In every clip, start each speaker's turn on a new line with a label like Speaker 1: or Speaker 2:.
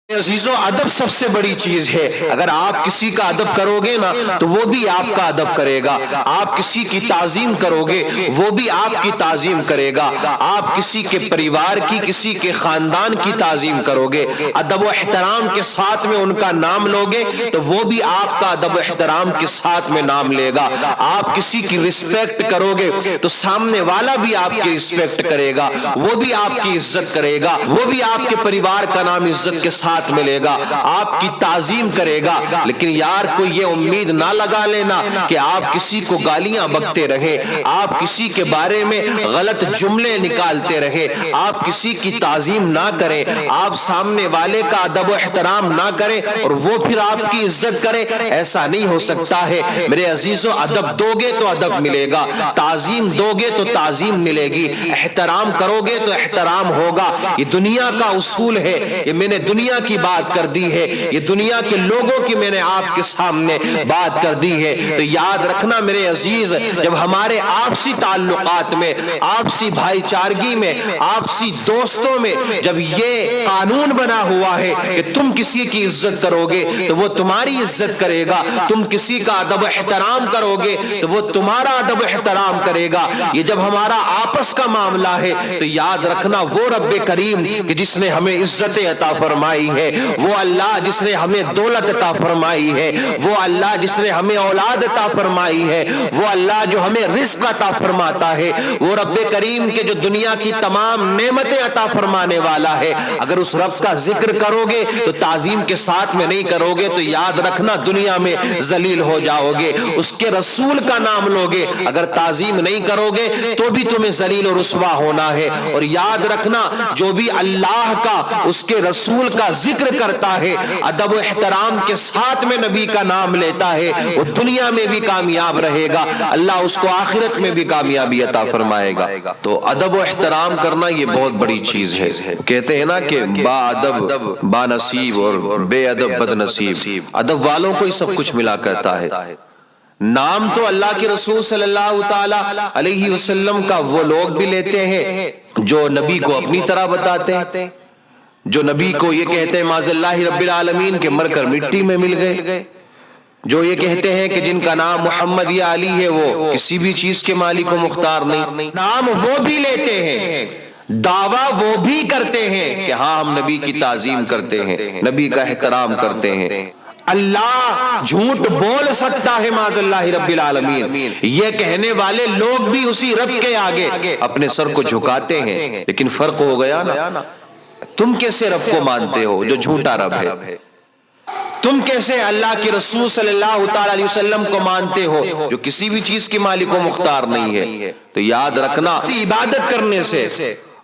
Speaker 1: عزیزو ادب سب سے بڑی چیز ہے. اگر آپ کسی کا ادب کرو گے نا تو وہ بھی آپ کا ادب کرے گا. آپ کسی کی تعظیم کرو گے وہ بھی آپ کی تعظیم کرے گا. آپ کسی کے پریوار کی کسی کے خاندان کی تعظیم کرو گے, ادب و احترام کے ساتھ میں ان کا نام لوگے تو وہ بھی آپ کا ادب و احترام کے ساتھ میں نام لے گا. آپ کسی کی رسپیکٹ کرو گے تو سامنے والا بھی آپ کی رسپیکٹ کرے گا, وہ بھی آپ کی عزت کرے گا, وہ بھی آپ کے پریوار کا نام عزت کے ساتھ ملے گا, آپ کی تعظیم کرے گا. لیکن یار کوئی یہ امید نہ لگا لینا کہ آپ کسی کو گالیاں بکتے رہے, آپ کسی کے بارے میں غلط جملے نکالتے رہے, آپ کسی کی تعظیم نہ کریں, آپ سامنے والے کا ادب و احترام نہ کریں اور وہ پھر آپ کی عزت کرے. ایسا نہیں ہو سکتا ہے میرے عزیزو. ادب دو گے تو ادب ملے گا, تعظیم دو گے تو تعظیم ملے گی, احترام کرو گے تو احترام ہوگا. یہ دنیا کا اصول ہے, یہ میں نے دنیا کی بات کر دی ہے, یہ دنیا کے لوگوں کی میں نے آپ کے سامنے بات کر دی ہے. تو یاد رکھنا میرے عزیز, جب ہمارے آپسی تعلقات میں, آپسی بھائی چارگی میں, آپسی دوستوں میں جب یہ قانون بنا ہوا ہے کہ تم کسی کی عزت کرو گے تو وہ تمہاری عزت کرے گا, تم کسی کا ادب و احترام کرو گے تو وہ تمہارا ادب و احترام کرے گا. یہ جب ہمارا آپس کا معاملہ ہے تو یاد رکھنا وہ رب کریم کہ جس نے ہمیں عزت عطا فرمائی ہے, وہ اللہ جس نے ہمیں دولت عطا فرمائی ہے, وہ اللہ جس نے ہمیں اولاد عطا فرمائی ہے, وہ اللہ جو ہمیں رزق عطا فرماتا ہے, وہ رب کریم کے جو دنیا کی تمام نعمتیں عطا فرمانے والا ہے. اگر اس رب کا ذکر کرو گے تو تعظیم کے ساتھ میں نہیں کرو گے تو یاد رکھنا دنیا میں ذلیل ہو جاؤ گے. اس کے رسول کا نام لوگے, اگر تعظیم نہیں کرو گے تو بھی تمہیں ذلیل و رسوا ہونا ہے. اور یاد رکھنا جو بھی اللہ کا اس کے رسول کا ذکر کرتا ہے, ادب و احترام کے ساتھ میں نبی کا نام لیتا ہے, وہ دنیا میں بھی کامیاب رہے گا, اللہ اس کو آخرت میں بھی کامیابی عطا فرمائے گا. تو ادب و احترام کرنا یہ بہت بڑی چیز ہے. کہتے ہیں نا کہ با ادب با نصیب اور بے ادب بد نصیب. ادب والوں کو ہی سب کچھ ملا کرتا ہے. نام تو اللہ کے رسول صلی اللہ تعالی علیہ وسلم کا وہ لوگ بھی لیتے ہیں جو نبی کو اپنی طرح بتاتے ہیں, جو نبی کو یہ کہتے ہیں معاذ اللہ رب العالمین کہ مر کر مٹی میں مل گئے, جو یہ کہتے ہیں کہ جن کا نام محمد یا علی ہے وہ کسی بھی چیز کے مالک و مختار نہیں. نام وہ بھی لیتے ہیں, دعویٰ وہ بھی کرتے ہیں کہ ہاں ہم نبی کی تعظیم کرتے ہیں, نبی کا احترام کرتے ہیں. اللہ جھوٹ بول سکتا ہے معاذ اللہ رب العالمین. یہ کہنے والے لوگ بھی اسی رب کے آگے اپنے سر کو جھکاتے ہیں. لیکن فرق ہو گیا نا, تم کیسے رب کو مانتے ہو جو جھوٹا رب ہے, تم کیسے اللہ کے رسول صلی اللہ تعالی علیہ وسلم کو مانتے ہو جو کسی بھی چیز کے مالک و مختار نہیں ہے. تو یاد رکھنا اسی عبادت کرنے سے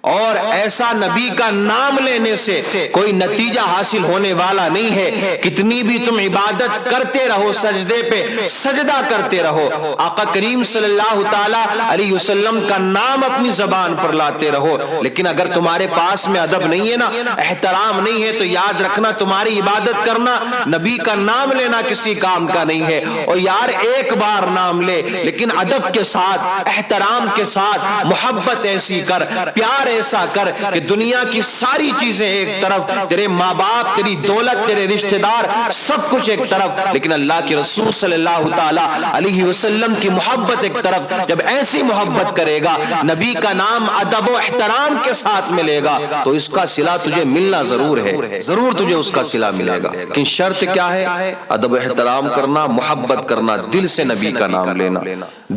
Speaker 1: اور ایسا نبی کا نام لینے سے کوئی نتیجہ حاصل ہونے والا نہیں ہے. کتنی بھی تم عبادت کرتے رہو, سجدے پہ سجدہ کرتے رہو, آقا کریم صلی اللہ تعالی علیہ وسلم کا نام اپنی زبان پر لاتے رہو, لیکن اگر تمہارے پاس میں ادب نہیں ہے نا, احترام نہیں ہے, تو یاد رکھنا تمہاری عبادت کرنا, نبی کا نام لینا کسی کام کا نہیں ہے. اور یار ایک بار نام لے لیکن ادب کے ساتھ, احترام کے ساتھ, محبت ایسی کر, پیار ایسا کر کہ دنیا کی ساری چیزیں ایک طرف, تیرے ماں باپ, تیری دولت, تیرے رشتہ دار, سب کچھ ایک طرف, لیکن اللہ کے رسول صلی اللہ تعالی علیہ وسلم کی محبت ایک طرف. جب ایسی محبت کرے گا, نبی کا نام ادب و احترام کے ساتھ ملے گا تو اس کا صلہ تجھے ملنا ضرور ہے, ضرور تجھے اس کا صلہ ملے گا. لیکن شرط کیا ہے؟ ادب و احترام کرنا, محبت کرنا, دل سے نبی کا نام لینا,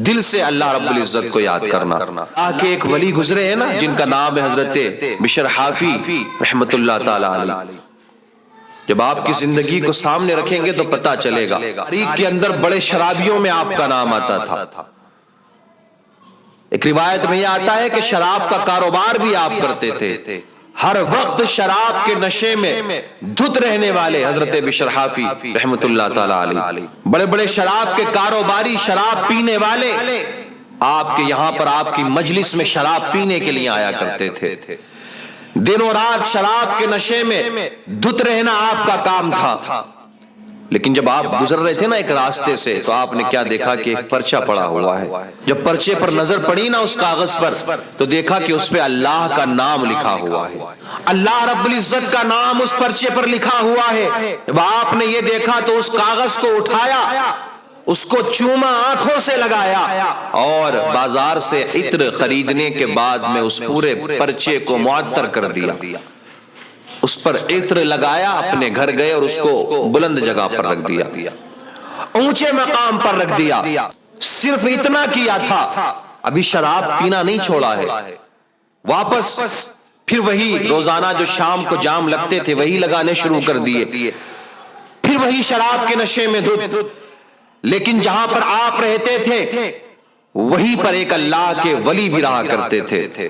Speaker 1: دل سے اللہ رب العزت کو یاد کرنا. آکے ایک ولی گزرے ہیں نا جن کا نام ہے حضرت بشر حافی رحمت اللہ تعالی علیہ. جب آپ کی زندگی کو سامنے رکھیں گے تو پتہ چلے گا. تاریخ کے اندر بڑے شرابیوں میں آپ کا نام آتا تھا. ایک روایت میں یہ آتا ہے کہ شراب کا کاروبار بھی آپ کرتے تھے. ہر وقت شراب کے نشے میں دھت رہنے والے حضرت بشر حافی رحمت اللہ تعالی علیہ, بڑے بڑے شراب کے کاروباری, شراب پینے والے, آپ کے یہاں پر آپ کی مجلس میں شراب پینے کے لیے آیا کرتے تھے. دن و رات شراب کے نشے میں دھت رہنا آپ کا کام تھا. لیکن جب آپ گزر رہے تھے نا ایک راستے سے تو آپ نے کیا دیکھا کہ ایک پرچہ پڑا ہوا ہے. جب پرچے پر نظر پڑی نا اس کاغذ پر تو دیکھا کہ اس پہ اللہ کا نام لکھا ہوا ہے. اللہ رب العزت کا نام اس پرچے پر لکھا ہوا ہے. جب آپ نے یہ دیکھا تو اس کاغذ کو اٹھایا, اس کو چوما, آنکھوں سے لگایا اور بازار سے عطر خریدنے کے بعد میں اس پورے پرچے کو معطر کر دیا, اس پر عطر لگایا, اپنے گھر گئے اور اس کو بلند جگہ پر رکھ دیا, اونچے مقام پر رکھ دیا. صرف اتنا کیا تھا, ابھی شراب پینا نہیں چھوڑا ہے. واپس پھر وہی روزانہ جو شام کو جام لگتے تھے وہی لگانے شروع کر دیے, پھر وہی شراب کے نشے میں دھت. لیکن جہاں پر آپ رہتے تھے وہیں پر ایک اللہ کے ولی بھی رہا کرتے تھے.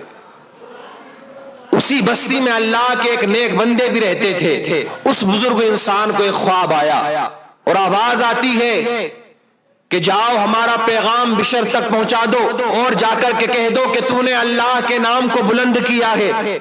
Speaker 1: اسی بستی میں اللہ کے ایک نیک بندے بھی رہتے تھے. اس بزرگ انسان کو ایک خواب آیا اور آواز آتی ہے کہ جاؤ ہمارا پیغام بشر تک پہنچا دو اور جا کر کے کہہ دو کہ تو نے اللہ کے نام کو بلند کیا ہے,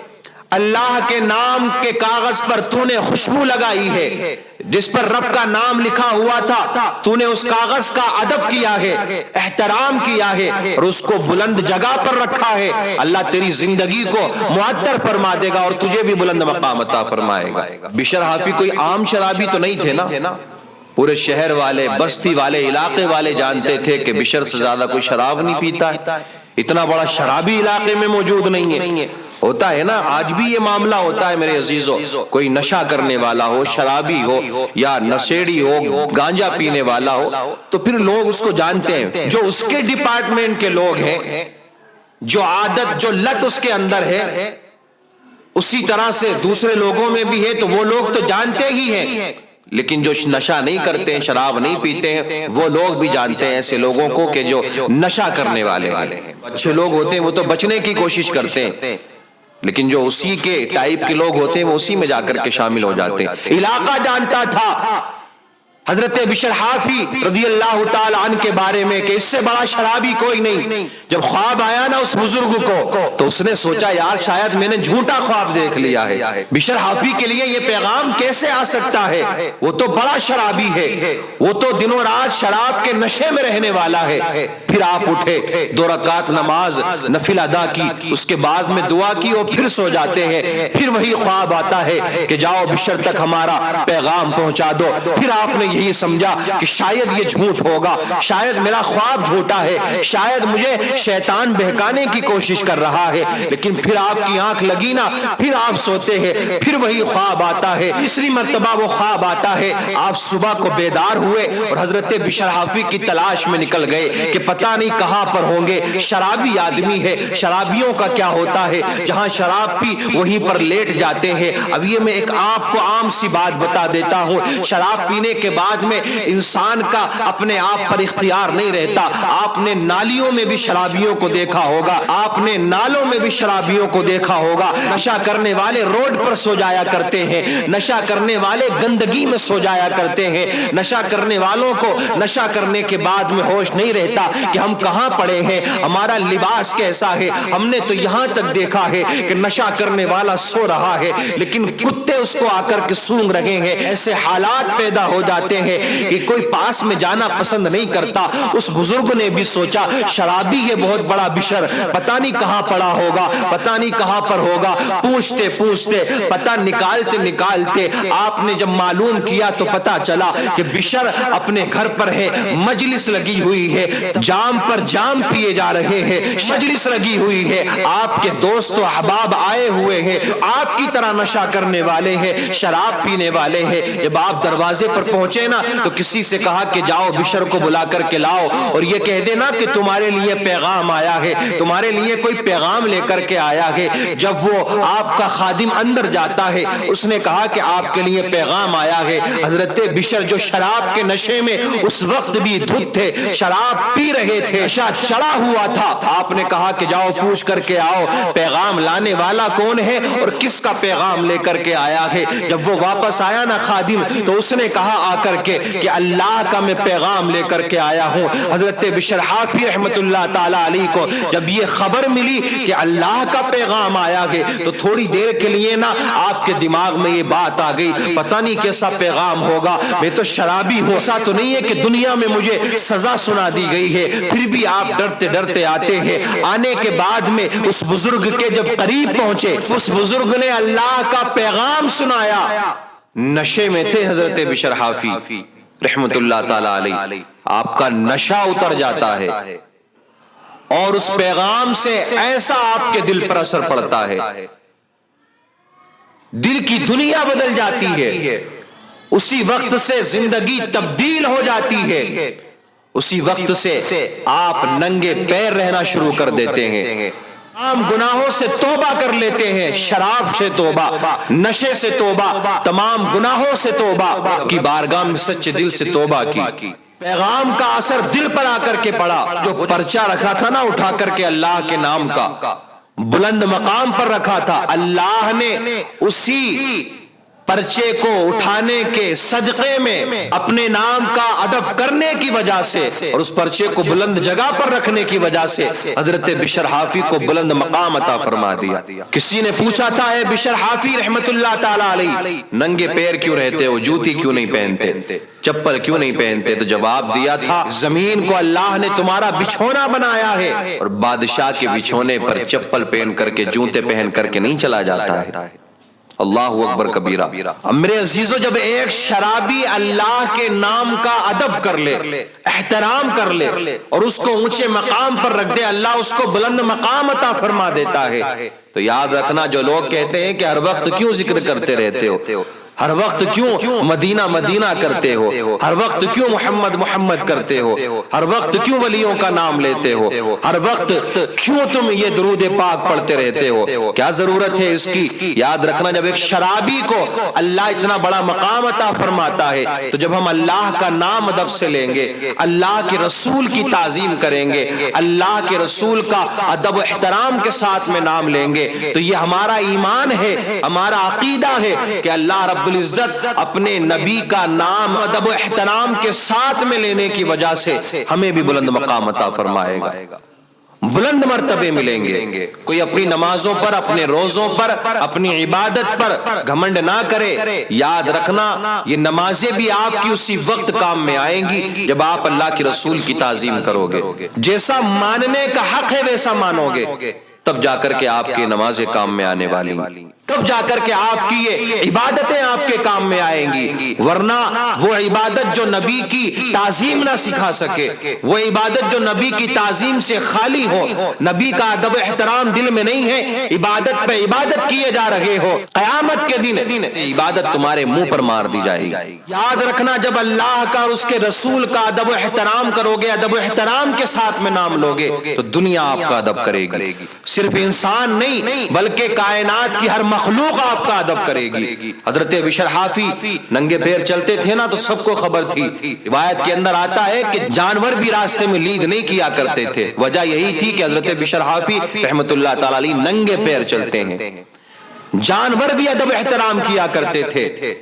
Speaker 1: اللہ کے نام کے کاغذ پر تو نے خوشبو لگائی ہے, جس پر رب کا نام لکھا ہوا تھا تو نے اس کاغذ کا ادب کیا ہے, احترام کیا ہے اور اس کو بلند جگہ پر رکھا ہے. اللہ تیری زندگی کو معطر فرما دے گا اور تجھے بھی بلند مقام عطا فرمائے گا. بشر حافی کوئی عام شرابی تو نہیں تھے نا, پورے شہر والے, بستی والے, علاقے والے جانتے تھے کہ بشر سے زیادہ کوئی شراب نہیں پیتا ہے. اتنا بڑا شرابی علاقے میں موجود نہیں ہے. ہوتا ہے نا آج بھی یہ معاملہ ہوتا ہے میرے عزیزو, کوئی نشہ کرنے والا ہو, شرابی ہو یا نشیڑی ہو, گانجا پینے والا ہو تو پھر لوگ اس کو جانتے ہیں. جو اس کے ڈپارٹمنٹ کے لوگ ہیں, جو عادت, جو لت اس کے اندر ہے, اسی طرح سے دوسرے لوگوں میں بھی ہے تو وہ لوگ تو جانتے ہی ہیں. لیکن جو نشہ نہیں کرتے ہیں, شراب نہیں پیتے ہیں, وہ لوگ بھی جانتے ہیں ایسے لوگوں کو کہ جو نشہ کرنے والے ہیں. اچھے لوگ ہوتے ہیں وہ تو بچنے کی کوشش کرتے ہیں, لیکن جو اسی کے ٹائپ کے لوگ ہوتے ہیں وہ اسی میں جا کر کے شامل ہو جاتے ہیں. علاقہ جانتا تھا حضرت بشر حافی رضی اللہ تعالی عنہ کے بارے میں کہ اس سے بڑا شرابی کوئی نہیں. جب خواب آیا نا اس بزرگ کو تو اس نے سوچا یار شاید میں نے جھوٹا خواب دیکھ لیا ہے. بشر حافی کے لیے یہ پیغام کیسے آ سکتا ہے, وہ تو بڑا شرابی ہے, وہ تو دنوں رات شراب کے نشے میں رہنے والا ہے. پھر آپ اٹھے, 2 رکعت نماز نفل ادا کی, اس کے بعد میں دعا کی اور پھر سو جاتے ہیں. پھر وہی خواب آتا ہے کہ جاؤ بشر تک ہمارا پیغام پہنچا دو. پھر آپ نے یہی سمجھا کہ شاید یہ جھوٹ ہوگا, شاید میرا خواب جھوٹا ہے, شاید مجھے شیطان بہکانے کی کوشش کر رہا ہے. لیکن پھر آپ کی آنکھ لگی نا, پھر آپ سوتے ہیں, پھر وہی خواب آتا ہے. تیسری مرتبہ وہ خواب آتا ہے, آپ صبح کو بیدار ہوئے اور حضرت بشر حافی کی تلاش میں نکل گئے کہ پتہ نہیں کہاں پر ہوں گے. شرابی آدمی ہے, شرابیوں کا کیا ہوتا ہے, جہاں شراب پی وہیں پر لیٹ جاتے ہیں. اب یہ میں ایک آپ کو عام سی بات بتا دیتا ہوں, شراب پینے کے بعد میں انسان کا اپنے آپ پر اختیار نہیں رہتا. آپ نے نالیوں میں بھی شرابیوں کو دیکھا ہوگا, آپ نے نالوں میں بھی شرابیوں کو دیکھا ہوگا. نشہ کرنے والے روڈ پر سو جایا کرتے ہیں, نشہ کرنے والے گندگی میں سو جایا کرتے ہیں. نشہ کرنے والوں کو نشہ کرنے کے بعد میں ہوش نہیں رہتا کہ ہم کہاں پڑے ہیں, ہمارا لباس کیسا ہے. ہم نے تو یہاں تک دیکھا ہے کہ نشہ کرنے والا سو رہا ہے لیکن کتے اس کو آ کر کے سونگ رہے ہیں. ایسے حالات پیدا ہو جاتے ہیں کہ کوئی پاس میں جانا پسند نہیں کرتا. اس بزرگ نے بھی سوچا شرابی یہ بہت بڑا بشر پتہ نہیں کہاں پڑا ہوگا, پتہ نہیں کہاں پر ہوگا. پوچھتے پوچھتے پتہ نکالتے نکالتے آپ نے جب معلوم کیا تو پتہ چلا کہ بشر اپنے گھر پر ہے, مجلس لگی ہوئی ہے, جام پر جام پیے جا رہے ہیں, مجلس لگی ہوئی ہے, آپ کے دوست و احباب آئے ہوئے ہیں, آپ کی طرح نشہ کرنے والے ہیں, شراب پینے والے ہیں. جب آپ دروازے پر پہنچے نا تو کسی سے کہا کہ جاؤ بشر کو بلا کر کے لاؤ اور یہ کہہ دینا کہ تمہارے لیے پیغام آیا ہے, تمہارے لیے کوئی پیغام لے کر کے آیا ہے. جب وہ آپ کا خادم اندر جاتا ہے اس نے کہا کہ آپ کے لیے پیغام آیا ہے. حضرت بشر جو شراب کے نشے میں اس وقت بھی دھت تھے, شراب پی رہے تھے, نشہ چڑھا ہوا تھا. آپ نے کہا کہ جاؤ پوچھ کر کے آؤ پیغام لانے والا کون ہے اور کس کا پیغام لے کر کے آیا ہے. جب وہ واپس آیا نا خادم تو اس نے کہا آ کر کے کہ اللہ کا میں پیغام لے کر کے آیا ہوں۔ حضرت بشر حافی رحمت اللہ تعالی علیہ کو جب یہ خبر ملی کہ اللہ کا پیغام آیا ہے تو تھوڑی دیر کے لیے نا آپ کے دماغ میں یہ بات آ گئی، پتہ نہیں کیسا پیغام ہوگا، میں تو شرابی ہوں، ایسا تو نہیں ہے کہ دنیا میں مجھے سزا سنا دی گئی ہے، پھر بھی آپ ڈرتے ڈرتے آتے ہیں۔ آنے کے بعد میں اس بزرگ کے جب قریب پہنچے، اس بزرگ نے اللہ کا پیغام سنایا۔ نشے میں تھے حضرت بشر حافی رحمت اللہ تعالی علیہ، آپ کا نشہ اتر جاتا ہے اور اس پیغام سے ایسا آپ کے دل پر اثر پڑتا ہے، دل کی دنیا بدل جاتی ہے، اسی وقت سے زندگی تبدیل ہو جاتی ہے، اسی وقت سے آپ ننگے پیر رہنا شروع کر دیتے ہیں، تمام گناہوں سے توبہ کر لیتے ہیں، شراب سے توبہ، نشے سے توبہ، تمام گناہوں سے توبہ کی بارگاہ میں سچے دل سے توبہ کی۔ پیغام کا اثر دل پر آ کر کے پڑا، جو پرچہ رکھا تھا نا اٹھا کر کے اللہ کے نام کا، بلند مقام پر رکھا تھا، اللہ نے اسی پرچے کو اٹھانے کے صدقے میں اپنے نام کا ادب کرنے کی وجہ سے اور اس پرچے کو بلند جگہ پر رکھنے کی وجہ سے حضرت بشر حافی کو بلند مقام عطا فرما دیا۔ کسی نے پوچھا تھا اے بشر حافی رحمت اللہ تعالی علیہ، ننگے پیر کیوں رہتے ہو، جوتی کیوں نہیں پہنتے، چپل کیوں نہیں پہنتے؟ تو جواب دیا تھا زمین کو اللہ نے تمہارا بچھونا بنایا ہے اور بادشاہ کے بچھونے پر چپل پہن کر کے جوتے پہن کر کے نہیں چلا جاتا ہے۔ اللہ اکبر کبیرہ۔ میرے عزیزو، جب ایک شرابی اللہ کے نام کا ادب کر لے، احترام کر لے اور اس کو اونچے مقام پر رکھ دے، اللہ اس کو بلند مقام عطا فرما دیتا ہے۔ تو یاد رکھنا، جو لوگ کہتے ہیں کہ ہر وقت کیوں ذکر کرتے رہتے ہو، ہر وقت کیوں مدینہ مدینہ کرتے ہو، ہر وقت کیوں محمد محمد کرتے ہو، ہر وقت کیوں ولیوں کا نام لیتے ہو، ہر وقت کیوں تم یہ درود پاک پڑھتے رہتے ہو، کیا ضرورت ہے اس کی؟ یاد رکھنا، جب ایک شرابی کو اللہ اتنا بڑا مقام عطا فرماتا ہے تو جب ہم اللہ کا نام ادب سے لیں گے، اللہ کے رسول کی تعظیم کریں گے، اللہ کے رسول کا ادب و احترام کے ساتھ میں نام لیں گے، تو یہ ہمارا ایمان ہے، ہمارا عقیدہ ہے کہ اللہ رب العزت اپنے نبی کا نام ادب و احترام کے ساتھ میں لینے کی وجہ سے ہمیں بھی بلند مقام عطا فرمائے گا، بلند مرتبے ملیں گے۔ کوئی اپنی نمازوں پر، اپنے روزوں پر، اپنی عبادت پر گھمنڈ نہ کرے۔ یاد رکھنا، یہ نمازیں بھی آپ کی اسی وقت کام میں آئیں گی جب آپ اللہ کے رسول کی تعظیم کرو گے، جیسا ماننے کا حق ہے ویسا مانو گے، تب جا کر کے آپ کی نمازیں کام میں آنے والی، تب جا کر کے آپ کی یہ عبادتیں آپ کے کام میں آئیں گی، ورنہ وہ عبادت جو نبی کی تعظیم نہ سکھا سکے، وہ عبادت جو نبی کی تعظیم سے خالی ہو، نبی کا ادب و احترام دل میں نہیں ہے، عبادت پہ عبادت کیے جا رہے ہو، قیامت کے دن عبادت تمہارے منہ پر مار دی جائے گی۔ یاد رکھنا، جب اللہ کا اور اس کے رسول کا ادب و احترام کرو گے، ادب و احترام کے ساتھ میں نام لو گے، تو دنیا آپ کا ادب کرے گی، صرف انسان نہیں بلکہ کائنات کی ہر مخلوق آپ کا ادب کرے گی۔ حضرت بشر حافی ننگے پیر چلتے تھے نا تو سب کو خبر تھی، روایت کے اندر آتا ہے کہ جانور بھی راستے میں لید نہیں کیا کرتے تھے، وجہ یہی تھی کہ حضرت بشر حافی رحمت اللہ تعالی علیہ ننگے پیر چلتے ہیں، جانور بھی ادب احترام کیا کرتے تھے۔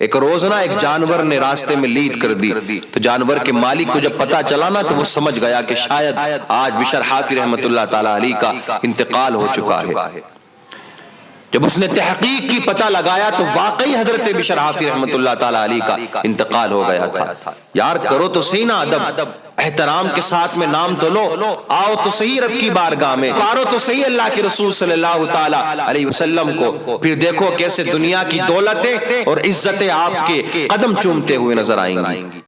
Speaker 1: ایک روز نا ایک جانور نے راستے میں لید کر دی، تو جانور کے مالک کو جب پتا چلا نا تو وہ سمجھ گیا کہ شاید آج بشر حافی رحمت اللہ تعالی علیہ کا انتقال ہو چکا ہے۔ جب اس نے تحقیق کی پتہ لگایا تو واقعی حضرت بشر حافی رحمت اللہ تعالی علیہ کا انتقال ہو گیا تھا۔ یار کرو تو صحیح نا ادب، احترام کے ساتھ میں نام تو لو، آؤ تو صحیح رب کی بارگاہ میں، پکارو تو صحیح اللہ کے رسول صلی اللہ تعالی علیہ وسلم کو، پھر دیکھو کیسے دنیا کی دولتیں اور عزتیں آپ کے قدم چومتے ہوئے نظر آئیں گی۔